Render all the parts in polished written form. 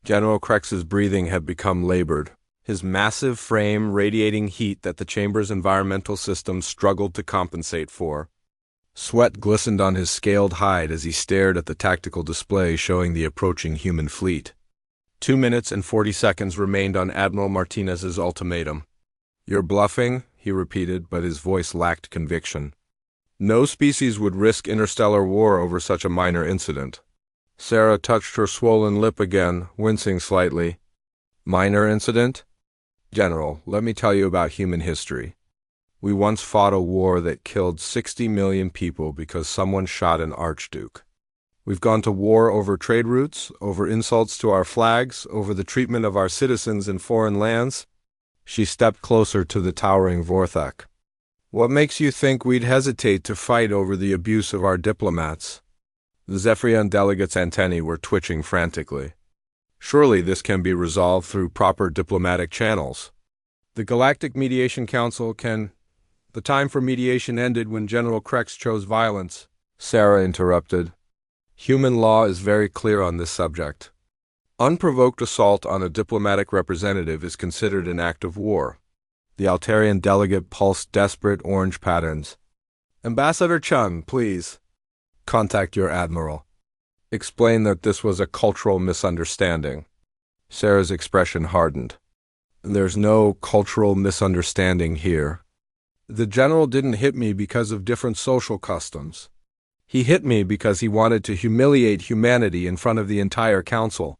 General Krex's breathing had become labored, his massive frame radiating heat that the chamber's environmental system struggled to compensate for. Sweat glistened on his scaled hide as he stared at the tactical display showing the approaching human fleet. 2 minutes and 40 seconds remained on Admiral Martinez's ultimatum. "You're bluffing," he repeated, but his voice lacked conviction. No species would risk interstellar war over such a minor incident. Sarah touched her swollen lip again, wincing slightly. "Minor incident? General, let me tell you about human history. We once fought a war that killed 60 million people because someone shot an archduke. We've gone to war over trade routes, over insults to our flags, over the treatment of our citizens in foreign lands." She stepped closer to the towering Vorthak. "What makes you think we'd hesitate to fight over the abuse of our diplomats?" The Zephyrian delegates' antennae were twitching frantically. "Surely this can be resolved through proper diplomatic channels. The Galactic Mediation Council can—" "The time for mediation ended when General Krex chose violence," Sarah interrupted. "Human law is very clear on this subject. Unprovoked assault on a diplomatic representative is considered an act of war." The Altarian delegate pulsed desperate orange patterns. "Ambassador Chun, please. Contact your admiral. Explain that this was a cultural misunderstanding." Sarah's expression hardened. "There's no cultural misunderstanding here. The general didn't hit me because of different social customs. He hit me because he wanted to humiliate humanity in front of the entire council.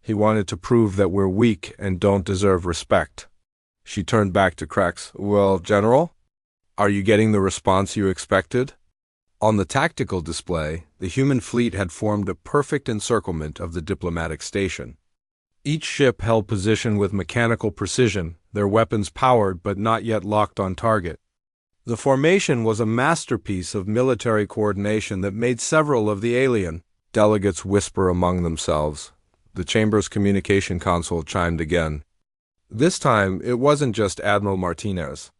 He wanted to prove that we're weak and don't deserve respect." She turned back to Krex. "Well, General, are you getting the response you expected?" On the tactical display, the human fleet had formed a perfect encirclement of the diplomatic station. Each ship held position with mechanical precision, their weapons powered but not yet locked on target. The formation was a masterpiece of military coordination that made several of the alien delegates whisper among themselves. The chamber's communication console chimed again. This time, it wasn't just Admiral Martinez.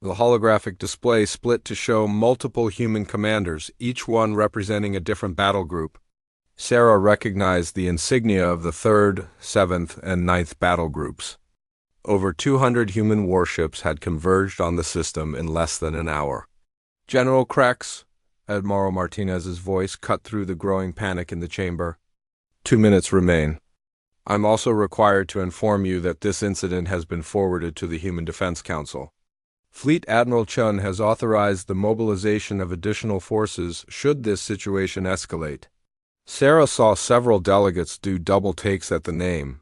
The holographic display split to show multiple human commanders, each one representing a different battle group. Sarah recognized the insignia of the 3rd, 7th, and 9th battle groups. Over 200 human warships had converged on the system in less than an hour. "General Krex," Admiral Martinez's voice cut through the growing panic in the chamber. 2 minutes remain. "I'm also required to inform you that this incident has been forwarded to the Human Defense Council. Fleet Admiral Chun has authorized the mobilization of additional forces should this situation escalate." Sarah saw several delegates do double takes at the name.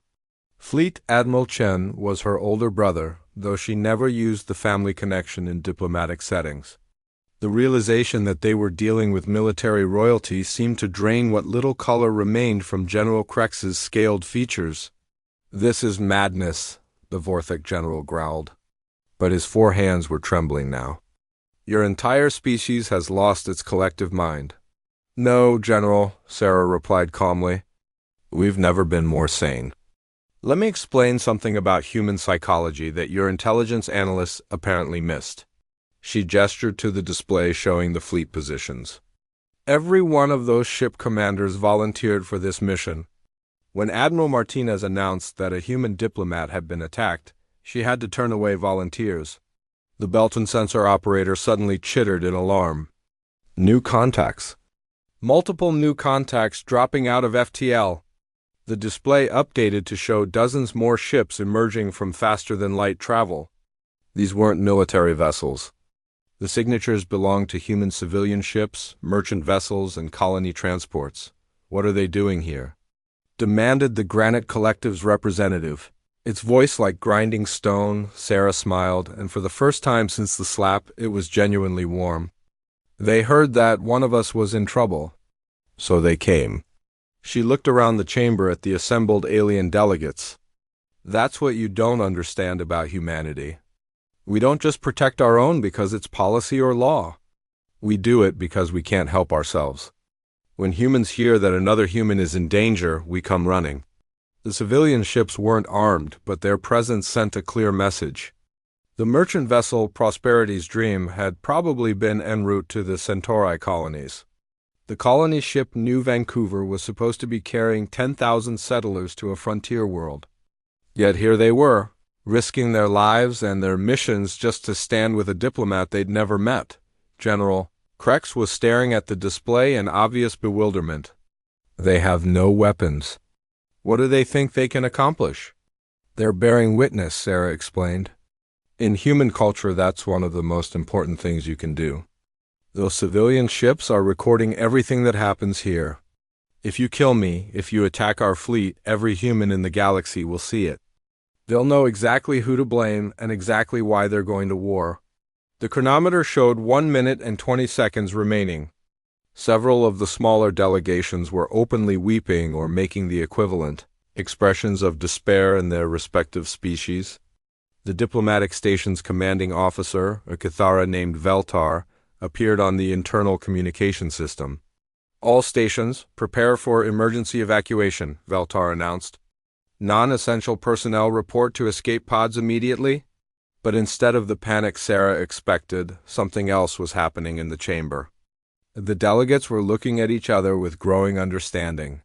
Fleet Admiral Chen was her older brother, though she never used the family connection in diplomatic settings. The realization that they were dealing with military royalty seemed to drain what little color remained from General Krex's scaled features. "This is madness," the Vorthak general growled. But his 4 hands were trembling now. "Your entire species has lost its collective mind." "No, General," Sarah replied calmly. "We've never been more sane. Let me explain something about human psychology that your intelligence analysts apparently missed." She gestured to the display showing the fleet positions. "Every one of those ship commanders volunteered for this mission. When Admiral Martinez announced that a human diplomat had been attacked, she had to turn away volunteers." The Belton sensor operator suddenly chittered in alarm. "New contacts. Multiple new contacts dropping out of FTL." The display updated to show dozens more ships emerging from faster-than-light travel. These weren't military vessels. The signatures belonged to human civilian ships, merchant vessels, and colony transports. "What are they doing here?" demanded the Granite Collective's representative. Its voice like grinding stone. Sarah smiled, and for the first time since the slap, it was genuinely warm. "They heard that one of us was in trouble. So they came." She looked around the chamber at the assembled alien delegates. "That's what you don't understand about humanity. We don't just protect our own because it's policy or law. We do it because we can't help ourselves. When humans hear that another human is in danger, we come running." The civilian ships weren't armed, but their presence sent a clear message. The merchant vessel Prosperity's Dream had probably been en route to the Centauri colonies. The colony ship New Vancouver was supposed to be carrying 10,000 settlers to a frontier world. Yet here they were, risking their lives and their missions just to stand with a diplomat they'd never met. General Krex was staring at the display in obvious bewilderment. They have no weapons. What do they think they can accomplish? They're bearing witness, Sarah explained. In human culture, that's one of the most important things you can do. Those civilian ships are recording everything that happens here. If you kill me, if you attack our fleet, every human in the galaxy will see it. They'll know exactly who to blame and exactly why they're going to war. The chronometer showed 1 minute and 20 seconds remaining. Several of the smaller delegations were openly weeping or making the equivalent, expressions of despair in their respective species. The diplomatic station's commanding officer, a Cathara named Veltar, appeared on the internal communication system. All stations, prepare for emergency evacuation, Veltar announced. Non-essential personnel report to escape pods immediately. But instead of the panic Sarah expected, something else was happening in the chamber. The delegates were looking at each other with growing understanding.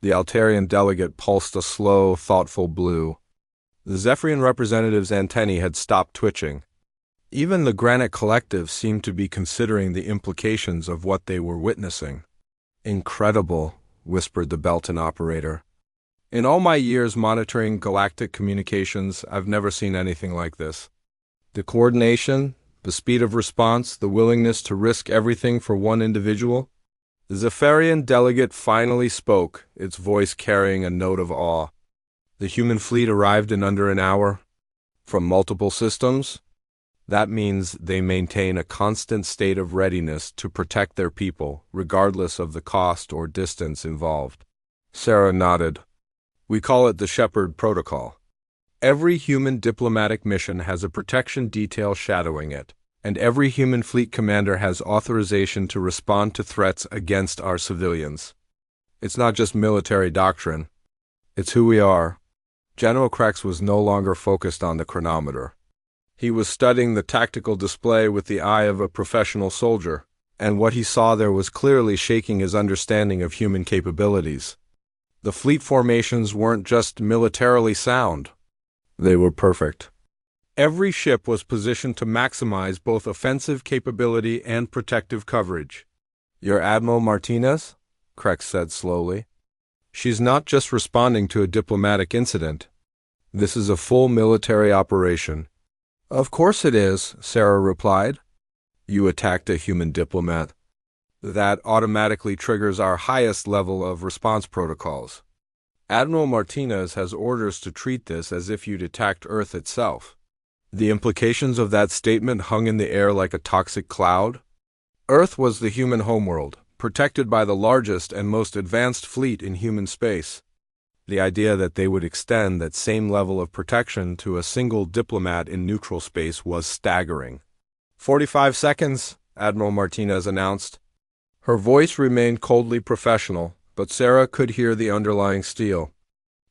The Altarian delegate pulsed a slow, thoughtful blue. The Zephyrian representative's antennae had stopped twitching. Even the Granite Collective seemed to be considering the implications of what they were witnessing. Incredible, whispered the Belton operator. In all my years monitoring galactic communications, I've never seen anything like this. The coordination, the speed of response, the willingness to risk everything for one individual. The Zephyrian delegate finally spoke, its voice carrying a note of awe. The human fleet arrived in under an hour. From multiple systems. That means they maintain a constant state of readiness to protect their people, regardless of the cost or distance involved. Sarah nodded. We call it the Shepherd Protocol. Every human diplomatic mission has a protection detail shadowing it, and every human fleet commander has authorization to respond to threats against our civilians. It's not just military doctrine. It's who we are. General Krex was no longer focused on the chronometer. He was studying the tactical display with the eye of a professional soldier, and what he saw there was clearly shaking his understanding of human capabilities. The fleet formations weren't just militarily sound. They were perfect. Every ship was positioned to maximize both offensive capability and protective coverage. Your Admiral Martinez? Krex said slowly. She's not just responding to a diplomatic incident. This is a full military operation. Of course it is, Sarah replied. You attacked a human diplomat. That automatically triggers our highest level of response protocols. Admiral Martinez has orders to treat this as if you'd attacked Earth itself. The implications of that statement hung in the air like a toxic cloud. Earth was the human homeworld, protected by the largest and most advanced fleet in human space. The idea that they would extend that same level of protection to a single diplomat in neutral space was staggering. 45 seconds, Admiral Martinez announced. Her voice remained coldly professional, but Sarah could hear the underlying steel.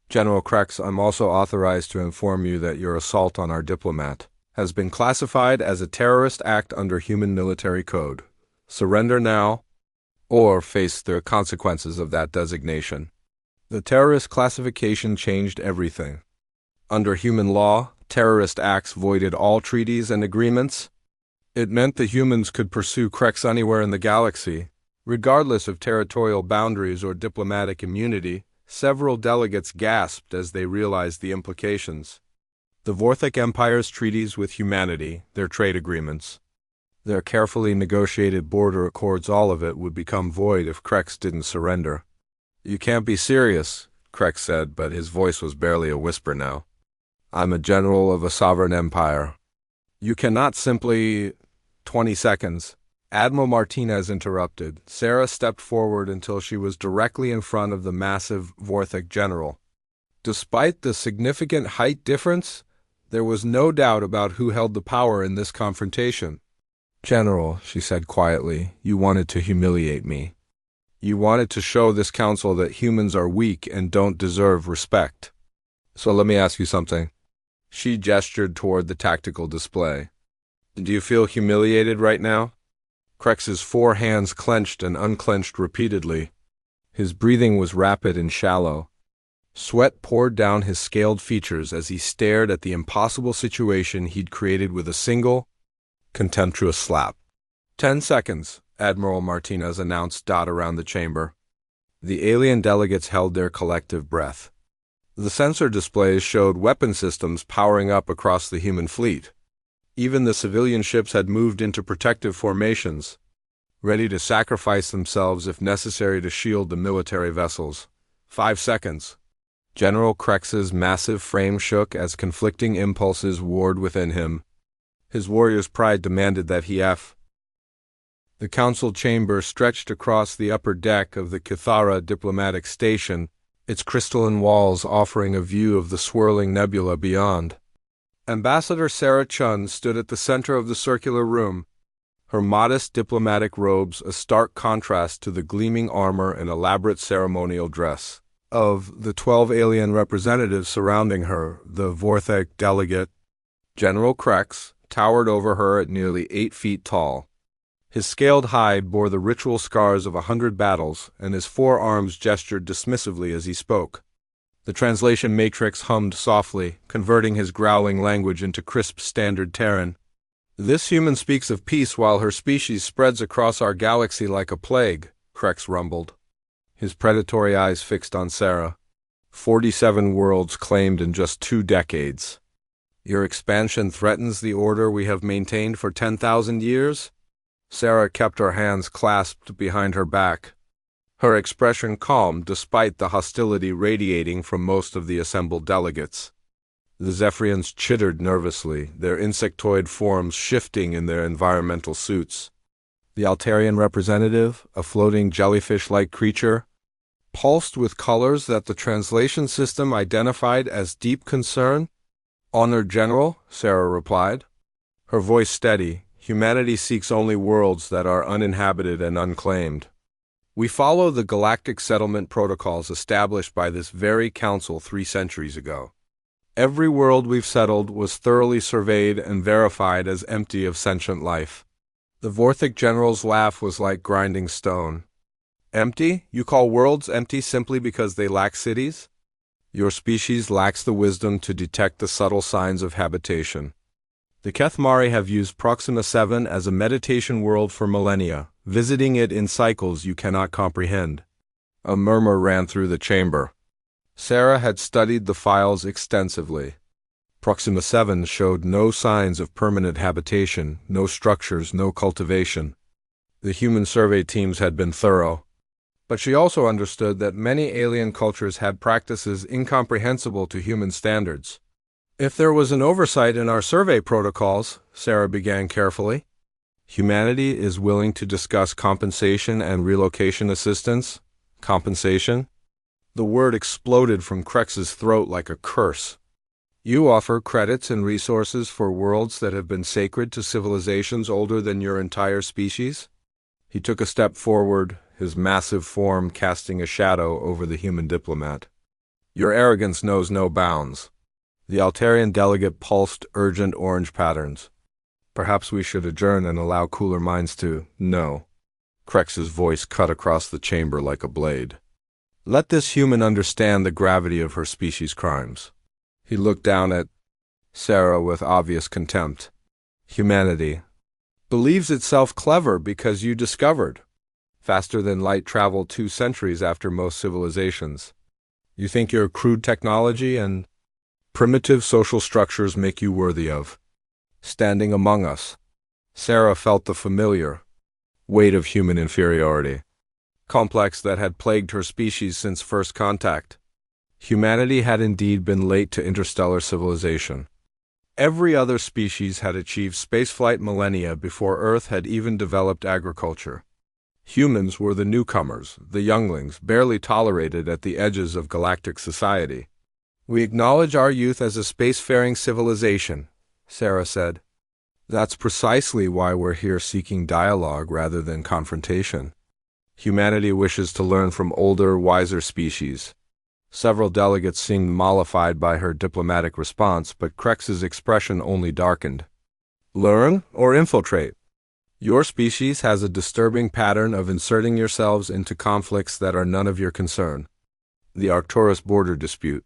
General Krex, I'm also authorized to inform you that your assault on our diplomat has been classified as a terrorist act under human military code. Surrender now, or face the consequences of that designation. The terrorist classification changed everything. Under human law, terrorist acts voided all treaties and agreements. It meant the humans could pursue Krex anywhere in the galaxy. Regardless of territorial boundaries or diplomatic immunity, several delegates gasped as they realized the implications. The Vorthic Empire's treaties with humanity, their trade agreements, their carefully negotiated border accords, all of it would become void if Krex didn't surrender. You can't be serious, Krex said, but his voice was barely a whisper now. I'm a general of a sovereign empire. You cannot simply... 20 seconds. Admiral Martinez interrupted. Sarah stepped forward until she was directly in front of the massive Vorthic general. Despite the significant height difference, there was no doubt about who held the power in this confrontation. General, she said quietly, you wanted to humiliate me. You wanted to show this council that humans are weak and don't deserve respect. So let me ask you something. She gestured toward the tactical display. Do you feel humiliated right now? Krex's 4 hands clenched and unclenched repeatedly. His breathing was rapid and shallow. Sweat poured down his scaled features as he stared at the impossible situation he'd created with a single, contemptuous slap. 10 seconds, Admiral Martinez announced around the chamber. The alien delegates held their collective breath. The sensor displays showed weapon systems powering up across the human fleet. Even the civilian ships had moved into protective formations, ready to sacrifice themselves if necessary to shield the military vessels. 5 seconds. General Krex's massive frame shook as conflicting impulses warred within him. His warrior's pride demanded that he The council chamber stretched across the upper deck of the Cathara diplomatic station, its crystalline walls offering a view of the swirling nebula beyond. Ambassador Sarah Chun stood at the center of the circular room, her modest diplomatic robes a stark contrast to the gleaming armor and elaborate ceremonial dress of the 12 alien representatives surrounding her. The Vorthek delegate, General Krex, towered over her at nearly 8 feet tall. His scaled hide bore the ritual scars of 100 battles, and his 4 arms gestured dismissively as he spoke. The translation matrix hummed softly, converting his growling language into crisp standard Terran. "This human speaks of peace while her species spreads across our galaxy like a plague," Krex rumbled, his predatory eyes fixed on Sarah. 47 worlds claimed in just 2 decades. "Your expansion threatens the order we have maintained for 10,000 years?" Sarah kept her hands clasped behind her back, her expression calm despite the hostility radiating from most of the assembled delegates. The Zephyrians chittered nervously, their insectoid forms shifting in their environmental suits. The Altarian representative, a floating jellyfish-like creature, pulsed with colors that the translation system identified as deep concern. "Honored General," Sarah replied, her voice steady, "humanity seeks only worlds that are uninhabited and unclaimed. We follow the galactic settlement protocols established by this very council 3 centuries ago. Every world we've settled was thoroughly surveyed and verified as empty of sentient life." The Vorthik general's laugh was like grinding stone. "Empty? You call worlds empty simply because they lack cities? Your species lacks the wisdom to detect the subtle signs of habitation. The Kethmari have used Proxima 7 as a meditation world for millennia, visiting it in cycles you cannot comprehend." A murmur ran through the chamber. Sarah had studied the files extensively. Proxima 7 showed no signs of permanent habitation, no structures, no cultivation. The human survey teams had been thorough. But she also understood that many alien cultures had practices incomprehensible to human standards. "If there was an oversight in our survey protocols," Sarah began carefully. "Humanity is willing to discuss compensation and relocation assistance." Compensation? The word exploded from Krex's throat like a curse. "You offer credits and resources for worlds that have been sacred to civilizations older than your entire species?" He took a step forward, his massive form casting a shadow over the human diplomat. "Your arrogance knows no bounds." The Altarian delegate pulsed urgent orange patterns. "Perhaps we should adjourn and allow cooler minds to know." Krex's voice cut across the chamber like a blade. "Let this human understand the gravity of her species' crimes." He looked down at Sarah with obvious contempt. "Humanity believes itself clever because you discovered. Faster than light traveled 2 centuries after most civilizations. You think your crude technology and primitive social structures make you worthy of standing among us." Sarah felt the familiar weight of human inferiority, complex that had plagued her species since first contact. Humanity had indeed been late to interstellar civilization. Every other species had achieved spaceflight millennia before Earth had even developed agriculture. Humans were the newcomers, the younglings, barely tolerated at the edges of galactic society. "We acknowledge our youth as a spacefaring civilization," Sarah said. "That's precisely why we're here seeking dialogue rather than confrontation. Humanity wishes to learn from older, wiser species." Several delegates seemed mollified by her diplomatic response, but Krex's expression only darkened. "Learn or infiltrate? Your species has a disturbing pattern of inserting yourselves into conflicts that are none of your concern. The Arcturus border dispute.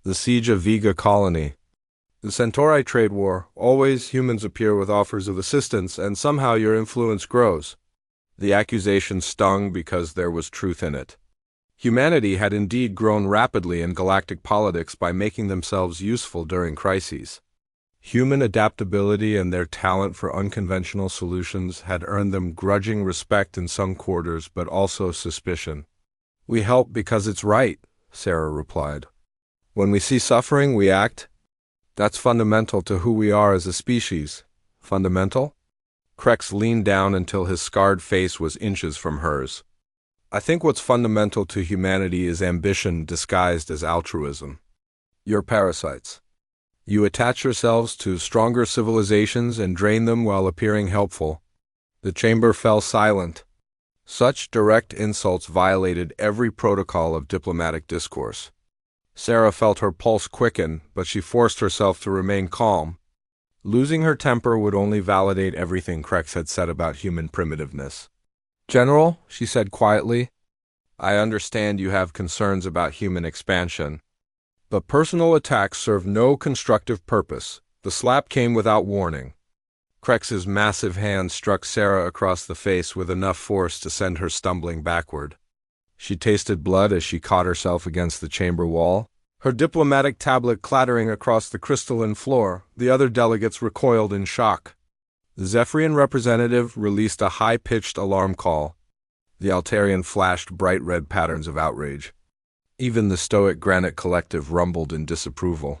The siege of Vega colony. The Centauri trade war. Always humans appear with offers of assistance, and somehow your influence grows. The accusation stung because there was truth in it. Humanity had indeed grown rapidly in galactic politics by making themselves useful during crises. Human adaptability and their talent for unconventional solutions had earned them grudging respect in some quarters, but also suspicion. "We help because it's right," Sarah replied. "When we see suffering, we act. That's fundamental to who we are as a species." "Fundamental?" Krex leaned down until his scarred face was inches from hers. "I think what's fundamental to humanity is ambition disguised as altruism. You're parasites. You attach yourselves to stronger civilizations and drain them while appearing helpful." The chamber fell silent. Such direct insults violated every protocol of diplomatic discourse. Sarah felt her pulse quicken, but she forced herself to remain calm. Losing her temper would only validate everything Krex had said about human primitiveness. "General," she said quietly, "I understand you have concerns about human expansion. But personal attacks serve no constructive purpose." The slap came without warning. Krex's massive hand struck Sarah across the face with enough force to send her stumbling backward. She tasted blood as she caught herself against the chamber wall, her diplomatic tablet clattering across the crystalline floor. The other delegates recoiled in shock. The Zephyrian representative released a high-pitched alarm call. The Altarian flashed bright red patterns of outrage. Even the stoic Granite Collective rumbled in disapproval.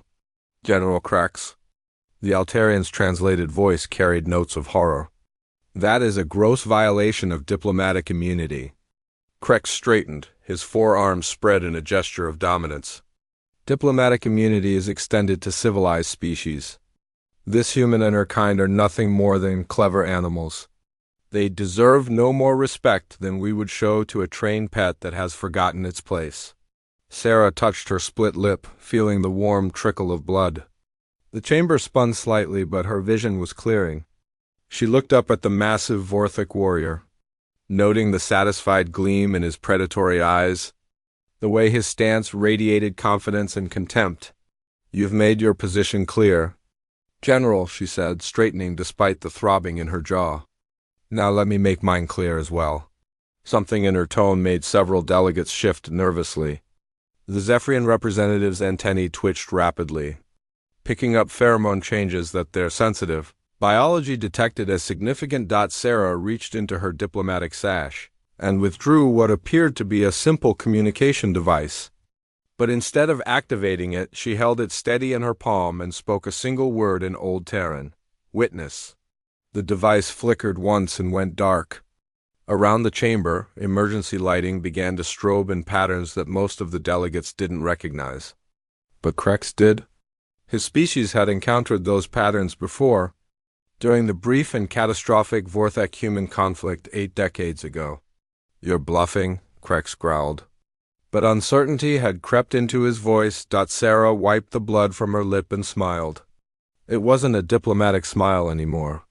"General Krex." The Altarian's translated voice carried notes of horror. "That is a gross violation of diplomatic immunity." Krex straightened, his forearms spread in a gesture of dominance. "Diplomatic immunity is extended to civilized species. This human and her kind are nothing more than clever animals. They deserve no more respect than we would show to a trained pet that has forgotten its place." Sarah touched her split lip, feeling the warm trickle of blood. The chamber spun slightly, but her vision was clearing. She looked up at the massive Vorthic warrior, noting the satisfied gleam in his predatory eyes, the way his stance radiated confidence and contempt. "You've made your position clear." "General," she said, straightening despite the throbbing in her jaw. "Now let me make mine clear as well." Something in her tone made several delegates shift nervously. The Zephyrian representative's antennae twitched rapidly, picking up pheromone changes that they're sensitive. Biology detected as significant. Sarah reached into her diplomatic sash and withdrew what appeared to be a simple communication device. But instead of activating it, she held it steady in her palm and spoke a single word in Old Terran. "Witness." The device flickered once and went dark. Around the chamber, emergency lighting began to strobe in patterns that most of the delegates didn't recognize. But Krex did. His species had encountered those patterns before, during the brief and catastrophic Vorthek-human conflict 8 decades ago. "You're bluffing," Krex growled. But uncertainty had crept into his voice. Sarah wiped the blood from her lip and smiled. It wasn't a diplomatic smile anymore.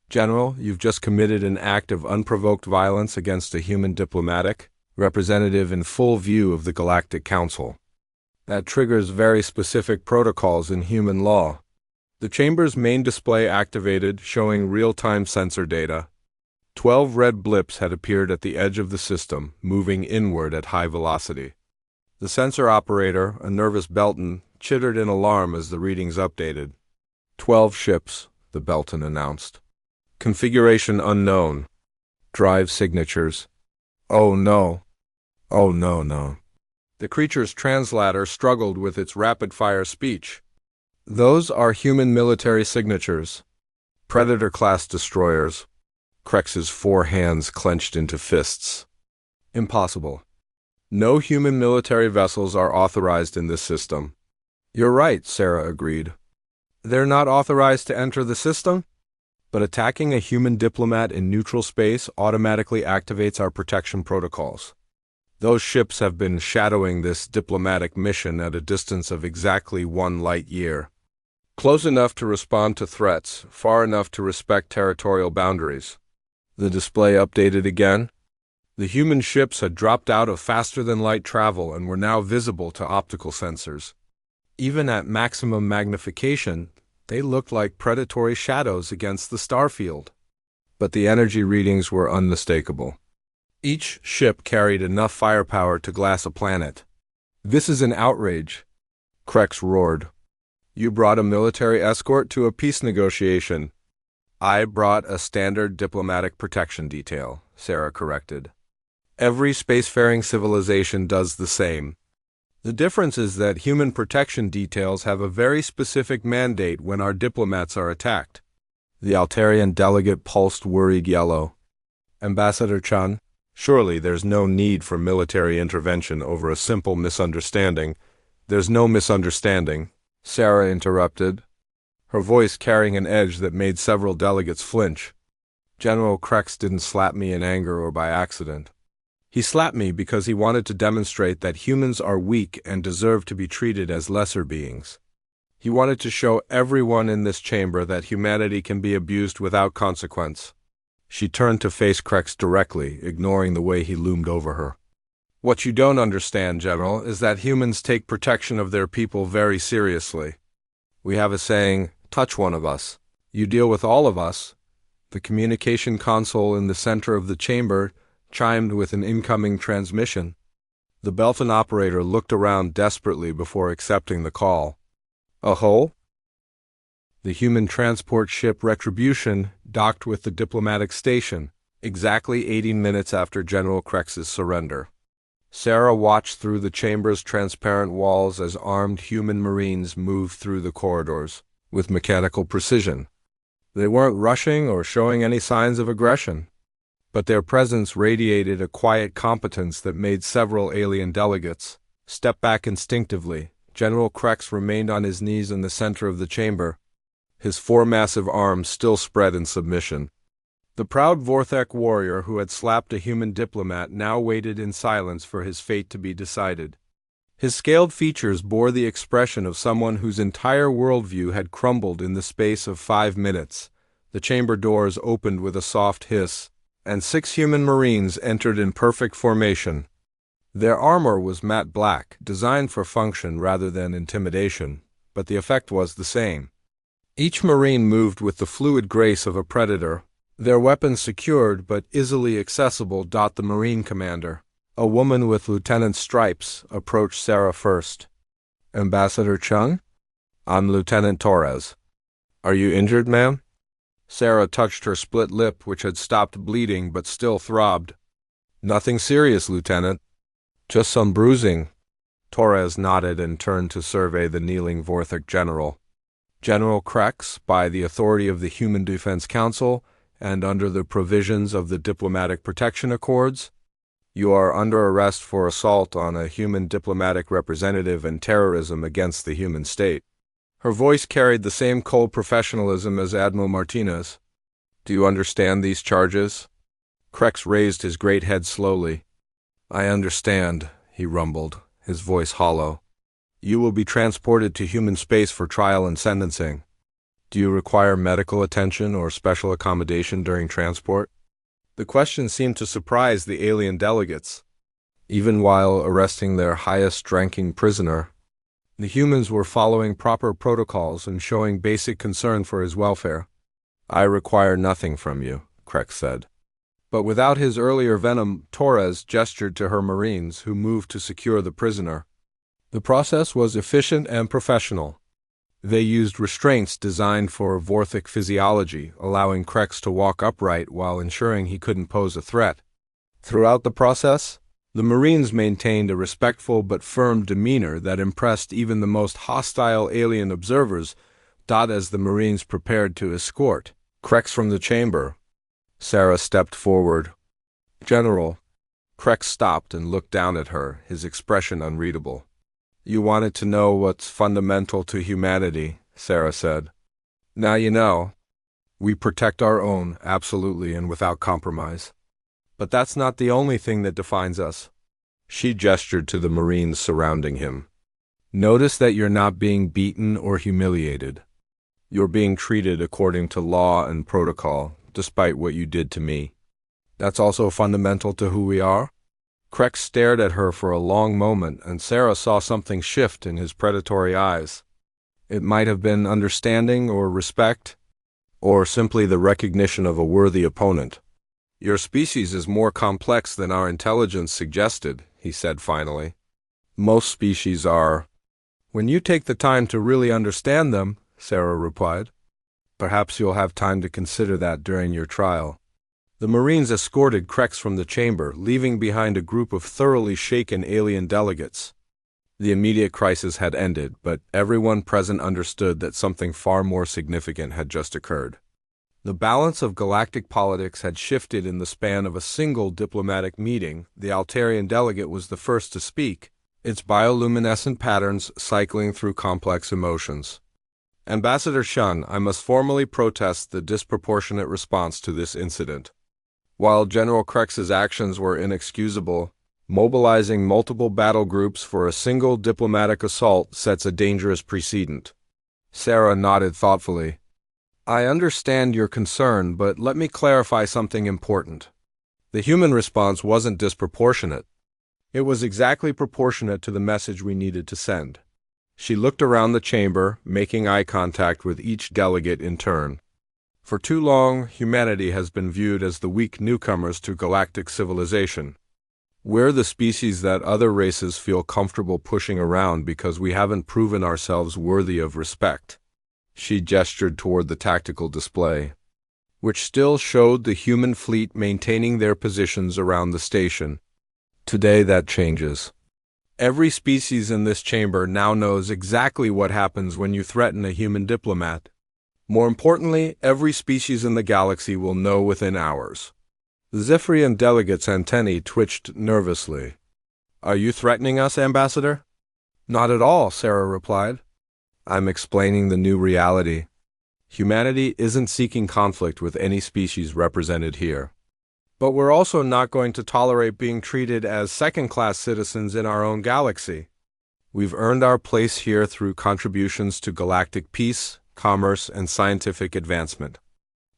"General, you've just committed an act of unprovoked violence against a human diplomatic representative in full view of the Galactic Council. That triggers very specific protocols in human law." The chamber's main display activated, showing real-time sensor data. 12 red blips had appeared at the edge of the system, moving inward at high velocity. The sensor operator, a nervous Belton, chittered in alarm as the readings updated. 12 ships, the Belton announced. "Configuration unknown. Drive signatures. Oh no. Oh no. The creature's translator struggled with its rapid-fire speech. "Those are human military signatures. Predator-class destroyers." Krex's 4 hands clenched into fists. "Impossible. No human military vessels are authorized in this system." "You're right," Sarah agreed. "They're not authorized to enter the system? But attacking a human diplomat in neutral space automatically activates our protection protocols. Those ships have been shadowing this diplomatic mission at a distance of exactly 1 light year. Close enough to respond to threats, far enough to respect territorial boundaries. The display updated again. The human ships had dropped out of faster-than-light travel and were now visible to optical sensors. Even at maximum magnification, they looked like predatory shadows against the starfield. But the energy readings were unmistakable. Each ship carried enough firepower to glass a planet. "This is an outrage," Krex roared. "You brought a military escort to a peace negotiation." "I brought a standard diplomatic protection detail," Sarah corrected. "Every spacefaring civilization does the same. The difference is that human protection details have a very specific mandate when our diplomats are attacked." The Altarian delegate pulsed worried yellow. "Ambassador Chun, surely there's no need for military intervention over a simple misunderstanding." "There's no misunderstanding," Sarah interrupted, her voice carrying an edge that made several delegates flinch. "General Krex didn't slap me in anger or by accident. He slapped me because he wanted to demonstrate that humans are weak and deserve to be treated as lesser beings. He wanted to show everyone in this chamber that humanity can be abused without consequence." She turned to face Krex directly, ignoring the way he loomed over her. "What you don't understand, General, is that humans take protection of their people very seriously. We have a saying, 'Touch one of us, you deal with all of us.'" The communication console in the center of the chamber chimed with an incoming transmission. The Belton operator looked around desperately before accepting the call. "A hole?" The human transport ship Retribution docked with the diplomatic station, exactly 18 minutes after General Krex's surrender. Sarah watched through the chamber's transparent walls as armed human marines moved through the corridors, with mechanical precision. They weren't rushing or showing any signs of aggression, but their presence radiated a quiet competence that made several alien delegates step back instinctively. General Krex remained on his knees in the center of the chamber, his four massive arms still spread in submission. The proud Vorthek warrior who had slapped a human diplomat now waited in silence for his fate to be decided. His scaled features bore the expression of someone whose entire worldview had crumbled in the space of 5 minutes. The chamber doors opened with a soft hiss, and 6 human marines entered in perfect formation. Their armor was matte black, designed for function rather than intimidation, but the effect was the same. Each marine moved with the fluid grace of a predator, their weapons secured but easily accessible. The marine commander, a woman with lieutenant's stripes, approached Sarah first. "Ambassador Chung? I'm Lieutenant Torres. Are you injured, ma'am?" Sarah touched her split lip, which had stopped bleeding but still throbbed. "Nothing serious, Lieutenant. Just some bruising." Torres nodded and turned to survey the kneeling Vorthek general. "General Krex, by the authority of the Human Defense Council, and under the provisions of the Diplomatic Protection Accords, you are under arrest for assault on a human diplomatic representative and terrorism against the human state." Her voice carried the same cold professionalism as Admiral Martinez. "Do you understand these charges?" Krex raised his great head slowly. "I understand," he rumbled, his voice hollow. "You will be transported to human space for trial and sentencing. Do you require medical attention or special accommodation during transport?" The question seemed to surprise the alien delegates. Even while arresting their highest-ranking prisoner, the humans were following proper protocols and showing basic concern for his welfare. "I require nothing from you," Krex said. But without his earlier venom, Torres gestured to her marines, who moved to secure the prisoner. The process was efficient and professional. They used restraints designed for Vorthek physiology, allowing Krex to walk upright while ensuring he couldn't pose a threat. Throughout the process, the Marines maintained a respectful but firm demeanor that impressed even the most hostile alien observers. As the Marines prepared to escort Krex from the chamber, Sarah stepped forward. "General." Krex stopped and looked down at her, his expression unreadable. "You wanted to know what's fundamental to humanity," Sarah said. "Now you know. We protect our own, absolutely and without compromise. But that's not the only thing that defines us." She gestured to the Marines surrounding him. "Notice that you're not being beaten or humiliated. You're being treated according to law and protocol, despite what you did to me." That's also fundamental to who we are? Krex stared at her for a long moment, and Sarah saw something shift in his predatory eyes. It might have been understanding or respect, or simply the recognition of a worthy opponent. Your species is more complex than our intelligence suggested, he said finally. Most species are. When you take the time to really understand them, Sarah replied. Perhaps you'll have time to consider that during your trial. The Marines escorted Krex from the chamber, leaving behind a group of thoroughly shaken alien delegates. The immediate crisis had ended, but everyone present understood that something far more significant had just occurred. The balance of galactic politics had shifted in the span of a single diplomatic meeting. The Altarian delegate was the first to speak, its bioluminescent patterns cycling through complex emotions. Ambassador Shun, I must formally protest the disproportionate response to this incident. While General Krex's actions were inexcusable, mobilizing multiple battle groups for a single diplomatic assault sets a dangerous precedent. Sarah nodded thoughtfully. I understand your concern, but let me clarify something important. The human response wasn't disproportionate. It was exactly proportionate to the message we needed to send. She looked around the chamber, making eye contact with each delegate in turn. For too long, humanity has been viewed as the weak newcomers to galactic civilization. We're the species that other races feel comfortable pushing around because we haven't proven ourselves worthy of respect. She gestured toward the tactical display, which still showed the human fleet maintaining their positions around the station. Today that changes. Every species in this chamber now knows exactly what happens when you threaten a human diplomat. More importantly, every species in the galaxy will know within hours. The Zephyrian delegate's antennae twitched nervously. Are you threatening us, Ambassador? Not at all, Sarah replied. I'm explaining the new reality. Humanity isn't seeking conflict with any species represented here. But we're also not going to tolerate being treated as second-class citizens in our own galaxy. We've earned our place here through contributions to galactic peace, commerce, and scientific advancement.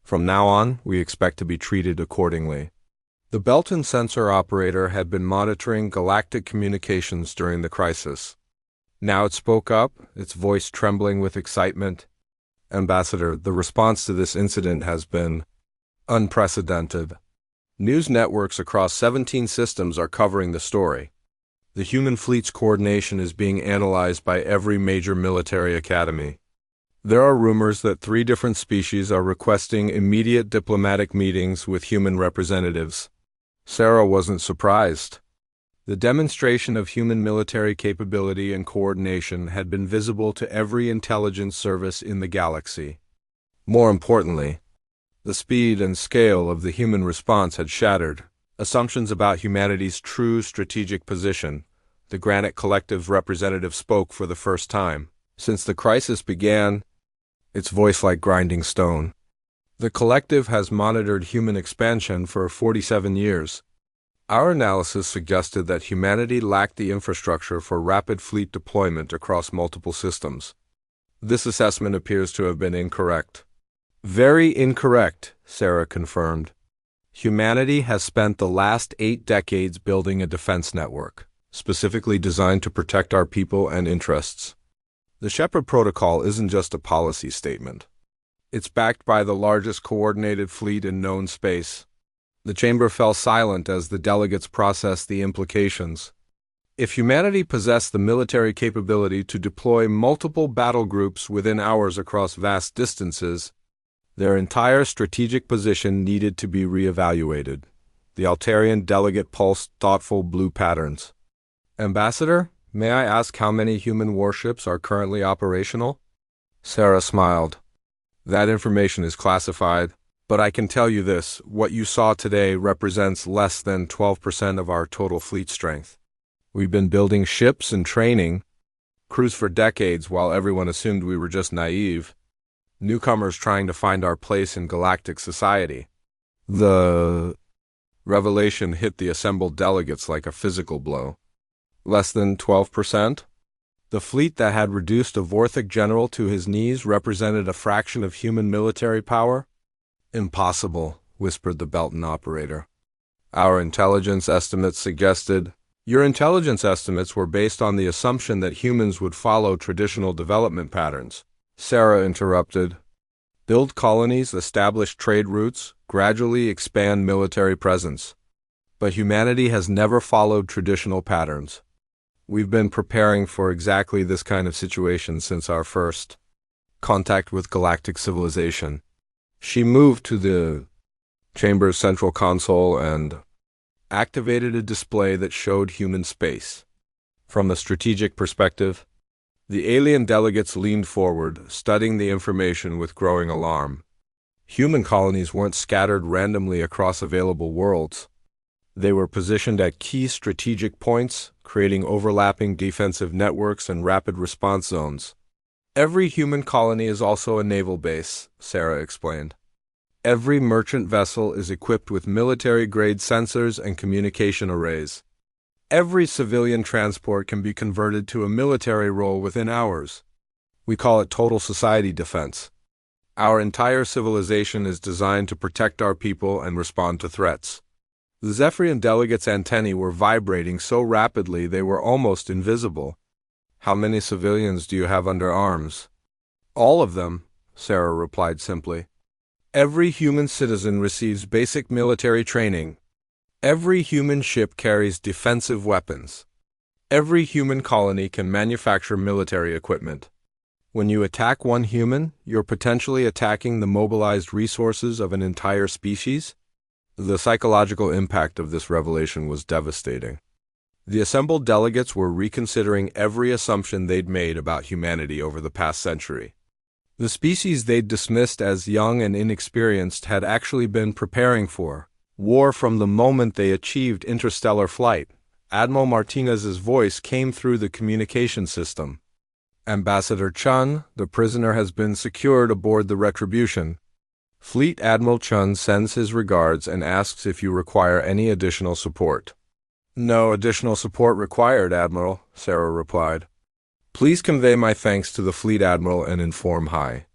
From now on, we expect to be treated accordingly. The Belton sensor operator had been monitoring galactic communications during the crisis. Now it spoke up, its voice trembling with excitement. Ambassador, the response to this incident has been unprecedented. News networks across 17 systems are covering the story. The human fleet's coordination is being analyzed by every major military academy. There are rumors that 3 different species are requesting immediate diplomatic meetings with human representatives. Sarah wasn't surprised. The demonstration of human military capability and coordination had been visible to every intelligence service in the galaxy. More importantly, the speed and scale of the human response had shattered assumptions about humanity's true strategic position. The Granite Collective's representative spoke for the first time. Since the crisis began, its voice like grinding stone. The collective has monitored human expansion for 47 years. Our analysis suggested that humanity lacked the infrastructure for rapid fleet deployment across multiple systems. This assessment appears to have been incorrect. Very incorrect, Sarah confirmed. Humanity has spent the last 8 decades building a defense network, specifically designed to protect our people and interests. The Shepard Protocol isn't just a policy statement. It's backed by the largest coordinated fleet in known space. The chamber fell silent as the delegates processed the implications. If humanity possessed the military capability to deploy multiple battle groups within hours across vast distances, their entire strategic position needed to be reevaluated. The Altarian delegate pulsed thoughtful blue patterns. Ambassador, may I ask how many human warships are currently operational? Sarah smiled. That information is classified. But I can tell you this, what you saw today represents less than 12% of our total fleet strength. We've been building ships and training crews for decades while everyone assumed we were just naive. Newcomers trying to find our place in galactic society. The revelation hit the assembled delegates like a physical blow. Less than 12%? The fleet that had reduced a Vorthic general to his knees represented a fraction of human military power? Impossible, whispered the Belton operator. Our intelligence estimates suggested. Your intelligence estimates were based on the assumption that humans would follow traditional development patterns, Sarah interrupted. Build colonies, establish trade routes, gradually expand military presence. But humanity has never followed traditional patterns. We've been preparing for exactly this kind of situation since our first contact with galactic civilization. She moved to the chamber's central console and activated a display that showed human space. From a strategic perspective, the alien delegates leaned forward, studying the information with growing alarm. Human colonies weren't scattered randomly across available worlds. They were positioned at key strategic points, creating overlapping defensive networks and rapid response zones. Every human colony is also a naval base, Sarah explained. Every merchant vessel is equipped with military-grade sensors and communication arrays. Every civilian transport can be converted to a military role within hours. We call it total society defense. Our entire civilization is designed to protect our people and respond to threats. The Zephyrian delegates' antennae were vibrating so rapidly they were almost invisible. How many civilians do you have under arms? All of them, Sarah replied simply. Every human citizen receives basic military training. Every human ship carries defensive weapons. Every human colony can manufacture military equipment. When you attack one human, you're potentially attacking the mobilized resources of an entire species. The psychological impact of this revelation was devastating. The assembled delegates were reconsidering every assumption they'd made about humanity over the past century. The species they'd dismissed as young and inexperienced had actually been preparing for war from the moment they achieved interstellar flight. Admiral Martinez's voice came through the communication system. Ambassador Chun, the prisoner has been secured aboard the Retribution. Fleet Admiral Chun sends his regards and asks if you require any additional support. No additional support required, Admiral, Sarah replied. Please convey my thanks to the Fleet Admiral and inform High